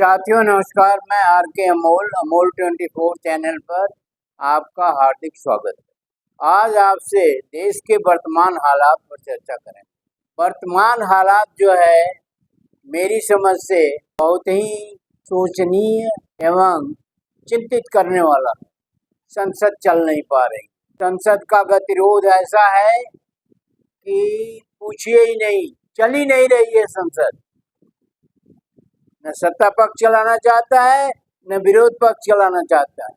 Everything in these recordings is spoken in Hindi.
साथियों नमस्कार। मैं आर के अमोल 24 चैनल पर आपका हार्दिक स्वागत है। आज आपसे देश के वर्तमान हालात पर चर्चा करें। वर्तमान हालात जो है मेरी समझ से बहुत ही सोचनीय एवं चिंतित करने वाला। संसद चल नहीं पा रही। संसद का गतिरोध ऐसा है कि पूछिए ही नहीं, चल ही नहीं रही है संसद। न सत्ता पक्ष चलाना चाहता है न विरोध पक्ष चलाना चाहता है।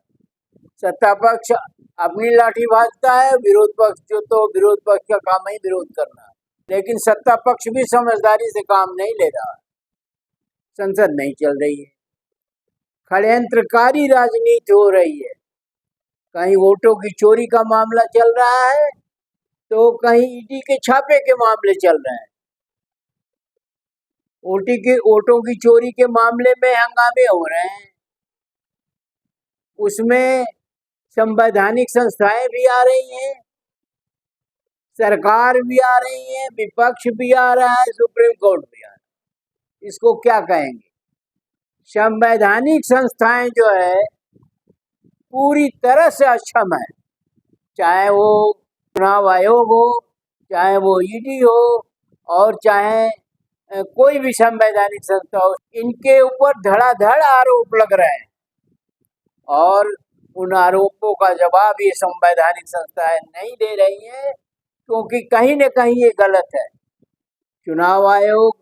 सत्ता पक्ष अपनी लाठी भाजता है, विरोध पक्ष विरोध पक्ष का काम ही विरोध करना है। लेकिन सत्ता पक्ष भी समझदारी से काम नहीं ले रहा। संसद नहीं चल रही है, षड्यंत्रकारी राजनीति हो रही है। कहीं वोटों की चोरी का मामला चल रहा है तो कहीं ईडी के छापे के मामले चल रहे हैं। वोटों की चोरी के मामले में हंगामे हो रहे हैं। उसमें संवैधानिक संस्थाएं भी आ रही हैं, सरकार भी आ रही है, विपक्ष भी आ रहा है, सुप्रीम कोर्ट भी आ रहा है। इसको क्या कहेंगे? संवैधानिक संस्थाएं जो है पूरी तरह से अक्षम है। चाहे वो चुनाव आयोग हो, चाहे वो ईडी हो और चाहे कोई भी संवैधानिक संस्था हो, इनके ऊपर धड़ाधड़ आरोप लग रहे हैं और उन आरोपों का जवाब ये संवैधानिक संस्थाएं नहीं दे रही है, क्योंकि कहीं न कहीं ये गलत है। चुनाव आयोग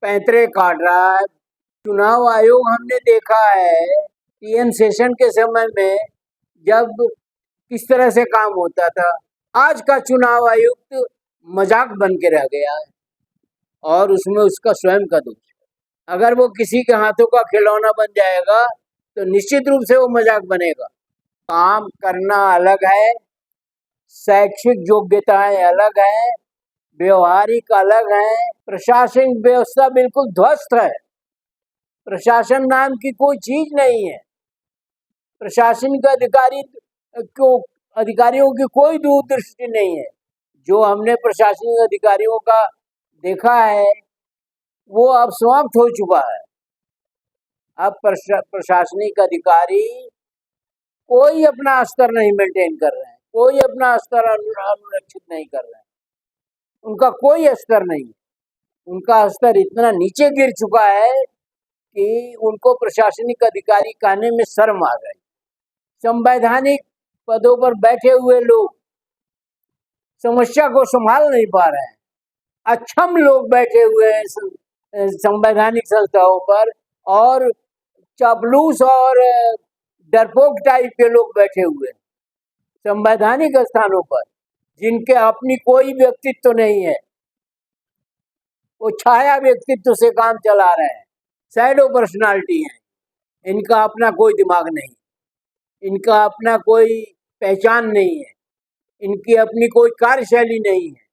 पैंतरे काट रहा है। चुनाव आयोग हमने देखा है टीएन सेशन के समय में जब किस तरह से काम होता था। आज का चुनाव आयुक्त मजाक बन के रह गया है और उसमें उसका स्वयं का दोष है। अगर वो किसी के हाथों का खिलौना बन जाएगा तो निश्चित रूप से वो मजाक बनेगा। काम करना अलग है, शैक्षिक योग्यताएं अलग है, व्यवहारिक अलग है। प्रशासनिक व्यवस्था बिल्कुल ध्वस्त है। प्रशासन नाम की कोई चीज नहीं है। प्रशासनिक अधिकारियों की कोई दूरदृष्टि नहीं है। जो हमने प्रशासनिक अधिकारियों का देखा है वो अब समाप्त हो चुका है। अब प्रशासनिक अधिकारी कोई अपना स्तर नहीं मेंटेन कर रहे हैं, कोई अपना स्तर अनुरक्षित नहीं कर रहे हैं। उनका कोई स्तर नहीं है। उनका स्तर इतना नीचे गिर चुका है कि उनको प्रशासनिक अधिकारी कहने में शर्म आ गई। संवैधानिक पदों पर बैठे हुए लोग समस्या को संभाल नहीं पा रहे हैं। अक्षम लोग बैठे हुए हैं संवैधानिक संस्थाओं पर और चापलूस और डरपोक टाइप के लोग बैठे हुए हैं संवैधानिक स्थानों पर, जिनके अपनी कोई व्यक्तित्व नहीं है। वो छाया व्यक्तित्व से काम चला रहे हैं, शैडो पर्सनालिटी हैं। इनका अपना कोई दिमाग नहीं, इनका अपना कोई पहचान नहीं है, इनकी अपनी कोई कार्यशैली नहीं है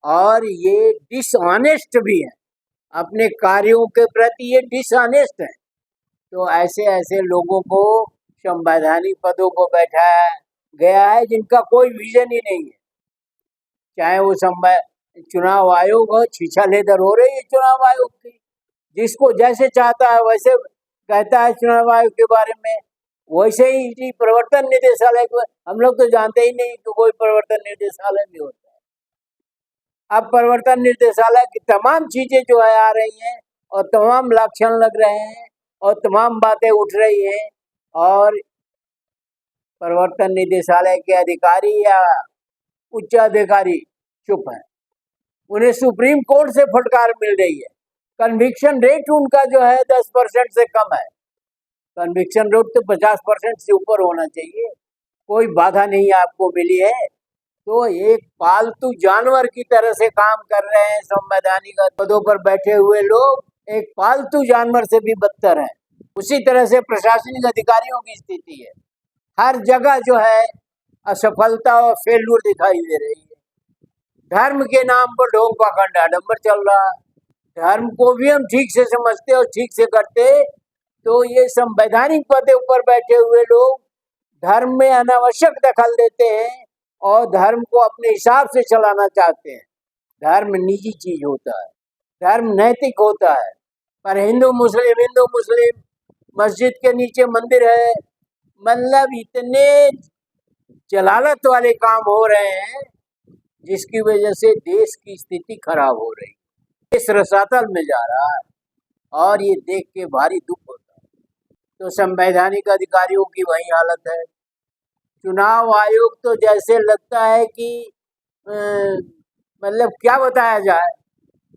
और ये डिसऑनेस्ट भी है। अपने कार्यों के प्रति ये डिसऑनेस्ट है। तो ऐसे लोगों को संवैधानिक पदों पर बैठाया गया है जिनका कोई विजन ही नहीं है। चाहे वो चुनाव आयोग हो, छीछा लेदर हो रही है चुनाव आयोग की। जिसको जैसे चाहता है वैसे कहता है चुनाव आयोग के बारे में। वैसे ही प्रवर्तन निदेशालय को हम लोग तो जानते ही नहीं कि कोई प्रवर्तन निदेशालय भी होता है। अब प्रवर्तन निदेशालय की तमाम चीजें जो है आ रही हैं और तमाम लक्षण लग रहे हैं और तमाम बातें उठ रही हैं और प्रवर्तन निदेशालय के अधिकारी या उच्च अधिकारी चुप हैं। उन्हें सुप्रीम कोर्ट से फटकार मिल रही है। कन्विक्शन रेट उनका जो है 10% से कम है। कन्विक्शन रेट तो 50% से ऊपर होना चाहिए। कोई बाधा नहीं आपको मिली है। तो एक पालतू जानवर की तरह से काम कर रहे हैं संवैधानिक पदों पर बैठे हुए लोग। एक पालतू जानवर से भी बदतर है। उसी तरह से प्रशासनिक अधिकारियों की स्थिति है। हर जगह जो है असफलता और फेल्यूर दिखाई दे रही है। धर्म के नाम पर ढोंग पाखंड आडंबर चल रहा है। धर्म को भी हम ठीक से समझते और ठीक से करते तो ये संवैधानिक पदों पर बैठे हुए लोग धर्म में अनावश्यक दखल देते हैं और धर्म को अपने हिसाब से चलाना चाहते हैं। धर्म निजी चीज होता है, धर्म नैतिक होता है। पर हिंदू मुस्लिम मस्जिद के नीचे मंदिर है। मतलब इतने जलालत वाले काम हो रहे हैं जिसकी वजह से देश की स्थिति खराब हो रही है, देश रसातल में जा रहा है और ये देख के भारी दुख होता है। तो संवैधानिक अधिकारियों की वही हालत है। चुनाव आयोग तो जैसे लगता है कि मतलब क्या बताया जाए।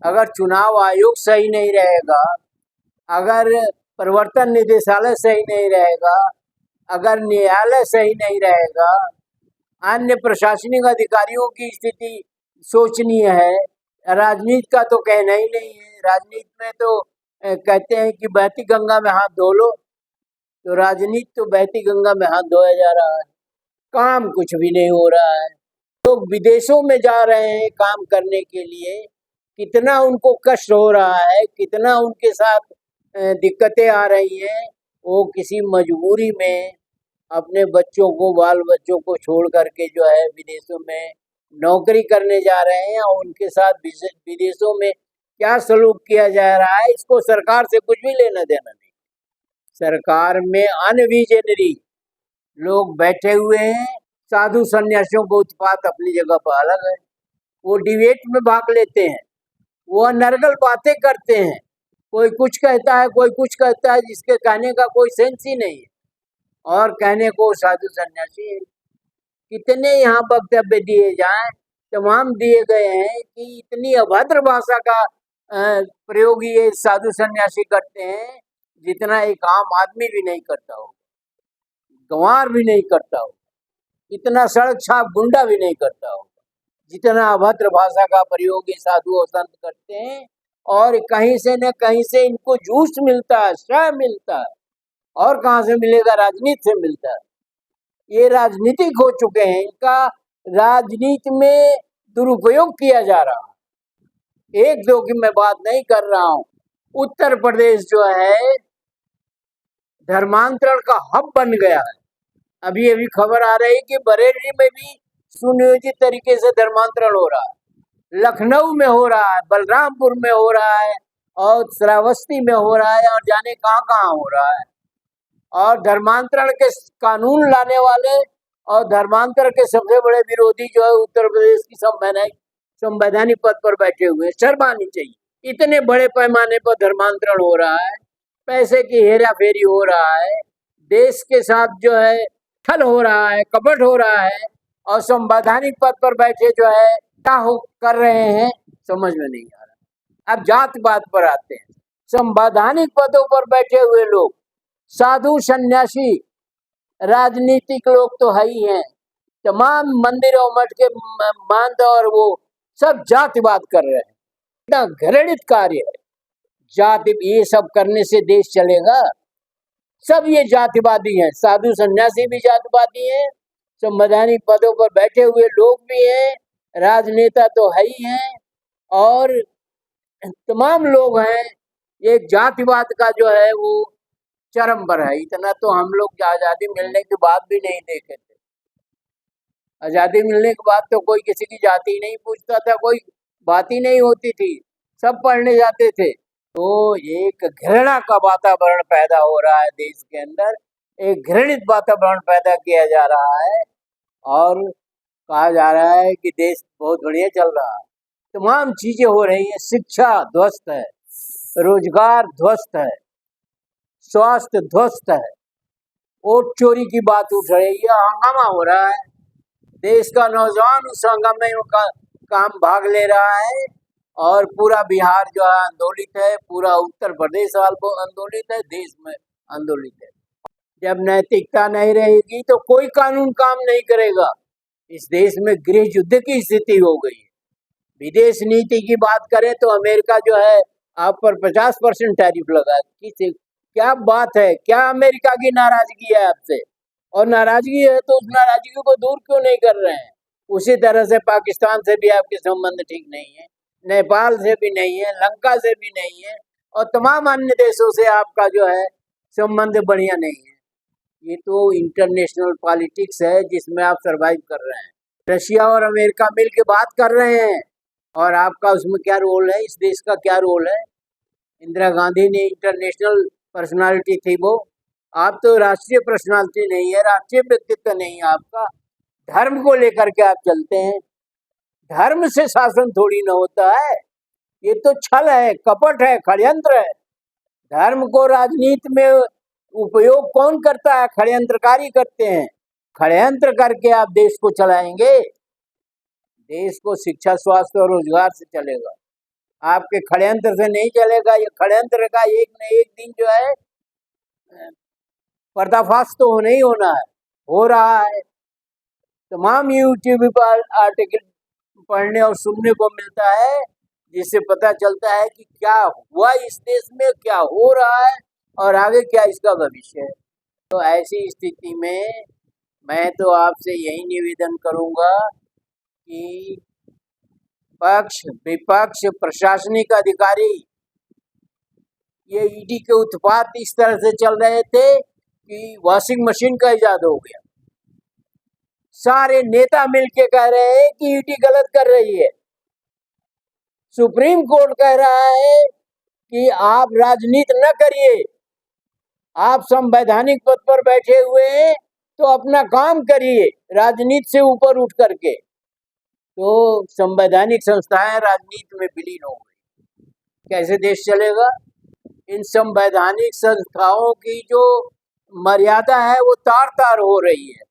अगर चुनाव आयोग सही नहीं रहेगा, अगर प्रवर्तन निदेशालय सही नहीं रहेगा, अगर न्यायालय सही नहीं रहेगा, अन्य प्रशासनिक अधिकारियों की स्थिति शोचनीय है। राजनीति का तो कहना ही नहीं है। राजनीति में तो कहते हैं कि बहती गंगा में हाथ धो लो, तो राजनीति तो बहती गंगा में हाथ धोया जा रहा है, काम कुछ भी नहीं हो रहा है। लोग विदेशों में जा रहे हैं काम करने के लिए, कितना उनको कष्ट हो रहा है, कितना उनके साथ दिक्कतें आ रही हैं। वो किसी मजबूरी में अपने बच्चों को, बाल बच्चों को छोड़ करके जो है विदेशों में नौकरी करने जा रहे हैं और उनके साथ विदेशों में क्या सलूक किया जा रहा है, इसको सरकार से कुछ भी लेना देना नहीं। सरकार में अनविजनरी लोग बैठे हुए हैं। साधु सन्यासियों को उत्पात अपनी जगह पर अलग है। वो डिबेट में भाग लेते हैं, वो नरगल बातें करते हैं, कोई कुछ कहता है, कोई कुछ कहता है, जिसके कहने का कोई सेंस ही नहीं है और कहने को साधु सन्यासी है। कितने यहाँ वक्तव्य दिए जाएं, तमाम दिए गए हैं कि इतनी अभद्र भाषा का प्रयोग ये साधु सन्यासी करते हैं जितना एक आम आदमी भी नहीं करता हो, गंवार भी नहीं करता हो, इतना सड़क छाप गुंडा भी नहीं करता हो, जितना अभद्र भाषा का प्रयोग ये साधु और संत करते हैं। और कहीं से न कहीं से इनको जूस मिलता है, श्रय मिलता है। और कहाँ से मिलेगा? राजनीति से मिलता है। ये राजनीतिक हो चुके हैं, इनका राजनीति में दुरुपयोग किया जा रहा है। एक दो की मैं बात नहीं कर रहा हूँ। उत्तर प्रदेश जो है धर्मांतरण का हब बन गया है। अभी अभी खबर आ रही है कि बरेली में भी सुनियोजित तरीके से धर्मांतरण हो रहा है, लखनऊ में हो रहा है, बलरामपुर में हो रहा है और श्रावस्ती में हो रहा है और जाने कहाँ कहाँ हो रहा है। और धर्मांतरण के कानून लाने वाले और धर्मांतर के सबसे बड़े विरोधी जो है उत्तर प्रदेश की संवैधानिक पद पर बैठे हुए हैं। शर्म आनी चाहिए। इतने बड़े पैमाने पर धर्मांतरण हो रहा है, पैसे की हेरा फेरी हो रहा है, देश के साथ जो है छल हो रहा है, कपट हो रहा है और संवैधानिक पद पर बैठे जो है क्या कर रहे हैं समझ में नहीं आ रहा। अब जात पात पर आते हैं। संवैधानिक पदों पर बैठे हुए लोग, साधु सन्यासी, राजनीतिक लोग तो है ही हैं, तमाम मंदिरों मठ के महंत और वो सब जातिवाद कर रहे हैं। इतना घृणित कार्य है। जाति, ये सब करने से देश चलेगा? सब ये जातिवादी हैं। साधु सन्यासी भी जातिवादी हैं, संवैधानिक पदों पर बैठे हुए लोग भी हैं, राजनेता तो है ही हैं और तमाम लोग हैं। ये जातिवाद का जो है वो चरम पर है। इतना तो हम लोग आजादी मिलने के बाद भी नहीं देखे थे। आजादी मिलने के बाद तो कोई किसी की जाति नहीं पूछता था, कोई बात ही नहीं होती थी, सब पढ़ने जाते थे। तो एक घृणा का वातावरण पैदा हो रहा है देश के अंदर, एक घृणित वातावरण पैदा किया जा रहा है और कहा जा रहा है कि देश बहुत बढ़िया चल रहा है। तमाम चीजें हो रही है। शिक्षा ध्वस्त है, रोजगार ध्वस्त है, स्वास्थ्य ध्वस्त है, वोट चोरी की बात उठ रही है, हंगामा हो रहा है। देश का नौजवान उस हंगामे का काम भाग ले रहा है और पूरा बिहार जो है आंदोलित है, पूरा उत्तर प्रदेश आंदोलित है, देश में आंदोलित है। जब नैतिकता नहीं रहेगी तो कोई कानून काम नहीं करेगा। इस देश में गृह युद्ध की स्थिति हो गई है। विदेश नीति की बात करें तो अमेरिका जो है आप पर 50% टैरिफ लगा। क्या बात है? क्या अमेरिका की नाराजगी है आपसे? और नाराजगी है तो उस नाराजगी को दूर क्यों नहीं कर रहे हैं? उसी तरह से पाकिस्तान से भी आपके संबंध ठीक नहीं है, नेपाल से भी नहीं है, लंका से भी नहीं है और तमाम अन्य देशों से आपका जो है संबंध बढ़िया नहीं है। ये तो इंटरनेशनल पॉलिटिक्स है जिसमें आप सरवाइव कर रहे हैं। रशिया और अमेरिका मिल के बात कर रहे हैं और आपका उसमें क्या रोल है? इस देश का क्या रोल है? इंदिरा गांधी ने इंटरनेशनल पर्सनालिटी थी वो। आप तो राष्ट्रीय पर्सनालिटी नहीं है, राष्ट्रीय व्यक्तित्व नहीं है आपका। धर्म को लेकर के आप चलते हैं। धर्म से शासन थोड़ी ना होता है, ये तो छल है, कपट है, षड्यंत्र है। धर्म को राजनीति में उपयोग कौन करता है? षड्यंत्रकारी करते हैं। षड्यंत्र करके आप देश को चलाएंगे? देश को शिक्षा, स्वास्थ्य और रोजगार से चलेगा, आपके षड्यंत्र से नहीं चलेगा। ये षड्यंत्र का एक न एक दिन जो है पर्दाफाश तो होना ही होना है, हो रहा है। तमाम यूट्यूब पर आर्टिकल पढ़ने और सुनने को मिलता है, जिससे पता चलता है कि क्या हुआ इस देश में, क्या हो रहा है और आगे क्या इसका भविष्य है। तो ऐसी स्थिति में मैं तो आपसे यही निवेदन करूंगा कि पक्ष विपक्ष प्रशासनिक अधिकारी ये ईडी के उत्पात इस तरह से चल रहे थे कि वॉशिंग मशीन का इजाद हो गया। सारे नेता मिलके कह रहे हैं कि ईडी गलत कर रही है। सुप्रीम कोर्ट कह रहा है कि आप राजनीति न करिए, आप संवैधानिक पद पर बैठे हुए हैं तो अपना काम करिए, राजनीति से ऊपर उठ करके। तो संवैधानिक संस्थाएं राजनीति में विलीन हो गई, कैसे देश चलेगा? इन संवैधानिक संस्थाओं की जो मर्यादा है वो तार तार हो रही है।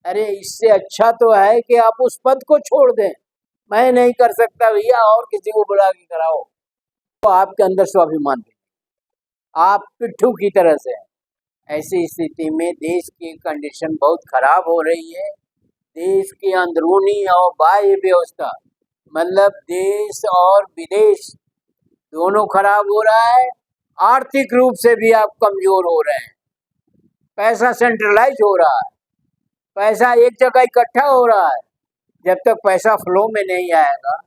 अरे इससे अच्छा तो है कि आप उस पद को छोड़ दें। मैं नहीं कर सकता भैया, और किसी को बुला के कराओ, तो आपके अंदर स्वाभिमान भी, आप पिट्ठू की तरह से हैं। ऐसी स्थिति में देश की कंडीशन बहुत खराब हो रही है। देश की अंदरूनी और बाह्य व्यवस्था, मतलब देश और विदेश दोनों खराब हो रहा है। आर्थिक रूप से भी आप कमजोर हो रहे हैं। पैसा सेंट्रलाइज हो रहा है, पैसा एक जगह इकट्ठा हो रहा है। जब तक पैसा फ्लो में नहीं आएगा,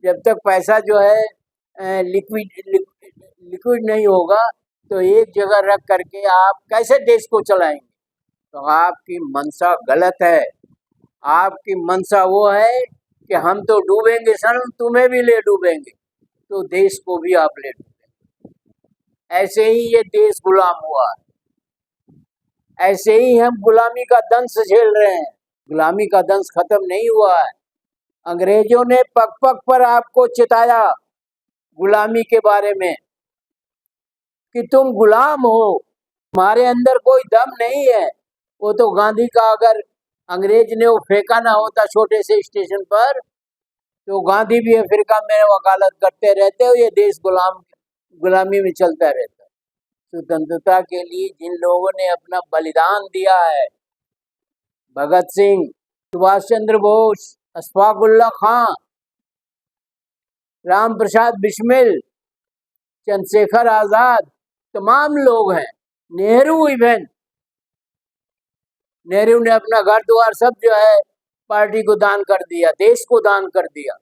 जब तक पैसा जो है लिक्विड नहीं होगा, तो एक जगह रख करके आप कैसे देश को चलाएंगे? तो आपकी मंशा गलत है। आपकी मंशा वो है कि हम तो डूबेंगे सनम, तुम्हें भी ले डूबेंगे, तो देश को भी आप ले डूबेंगे। ऐसे ही ये देश गुलाम हुआ है, ऐसे ही हम गुलामी का दंश झेल रहे हैं। गुलामी का दंश खत्म नहीं हुआ है। अंग्रेजों ने पग पग पर आपको चिताया गुलामी के बारे में कि तुम गुलाम हो, तुम्हारे अंदर कोई दम नहीं है। वो तो गांधी का अगर अंग्रेज ने वो फेंका ना होता छोटे से स्टेशन पर, तो गांधी भी अफ्रीका में वकालत करते रहते हो, ये देश गुलामी में चलता रहता। स्वतंत्रता के लिए जिन लोगों ने अपना बलिदान दिया है, भगत सिंह, सुभाष चंद्र बोस, अशफाक उल्लाह खां, राम प्रसाद बिस्मिल, चंद्रशेखर आजाद, तमाम लोग हैं, नेहरू इवन, नेहरू ने अपना घर द्वार सब जो है पार्टी को दान कर दिया, देश को दान कर दिया।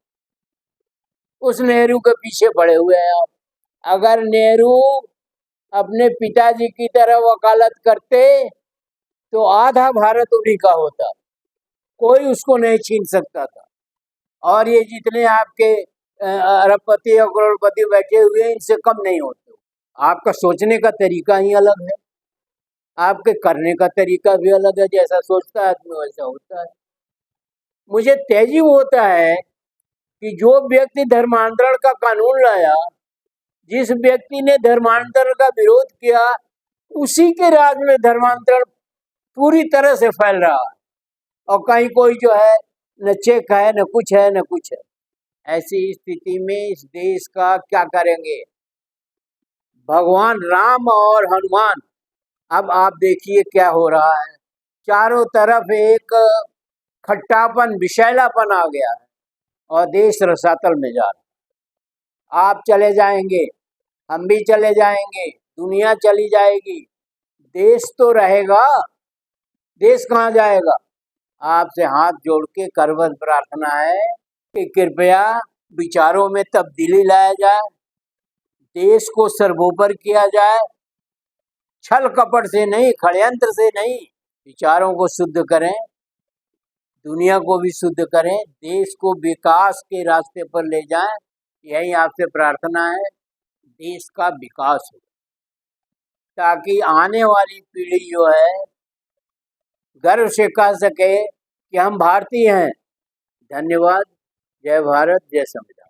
उस नेहरू के पीछे पड़े हुए हैं आप। अगर नेहरू अपने पिताजी की तरह वकालत करते तो आधा भारत उन्हीं का होता, कोई उसको नहीं छीन सकता था। और ये जितने आपके अरबपति और करोड़पति बैठे हुए हैं, इनसे कम नहीं होते। आपका सोचने का तरीका ही अलग है, आपके करने का तरीका भी अलग है। जैसा सोचता है आदमी वैसा होता है। मुझे तेजी होता है कि जो व्यक्ति धर्मांतरण का कानून लाया, जिस व्यक्ति ने धर्मांतरण का विरोध किया, उसी के राज में धर्मांतरण पूरी तरह से फैल रहा है, और कहीं कोई जो है न चेक है, न कुछ है, न कुछ है। ऐसी स्थिति में इस देश का क्या करेंगे? भगवान राम और हनुमान, अब आप देखिए क्या हो रहा है। चारों तरफ एक खट्टापन, विषैलापन आ गया है और देश रसातल में जा रहा है। आप चले जाएंगे, हम भी चले जाएंगे, दुनिया चली जाएगी, देश तो रहेगा। देश कहाँ जाएगा? आपसे हाथ जोड़ के करबद्ध प्रार्थना है कि कृपया विचारों में तब्दीली लाया जाए, देश को सर्वोपरि किया जाए, छल कपट से नहीं, षड्यंत्र से नहीं, विचारों को शुद्ध करें, दुनिया को भी शुद्ध करें, देश को विकास के रास्ते पर ले जाएं। यही आपसे प्रार्थना है, देश का विकास हो। ताकि आने वाली पीढ़ी जो है गर्व से कह सके कि हम भारतीय हैं। धन्यवाद। जय भारत, जय संविधान।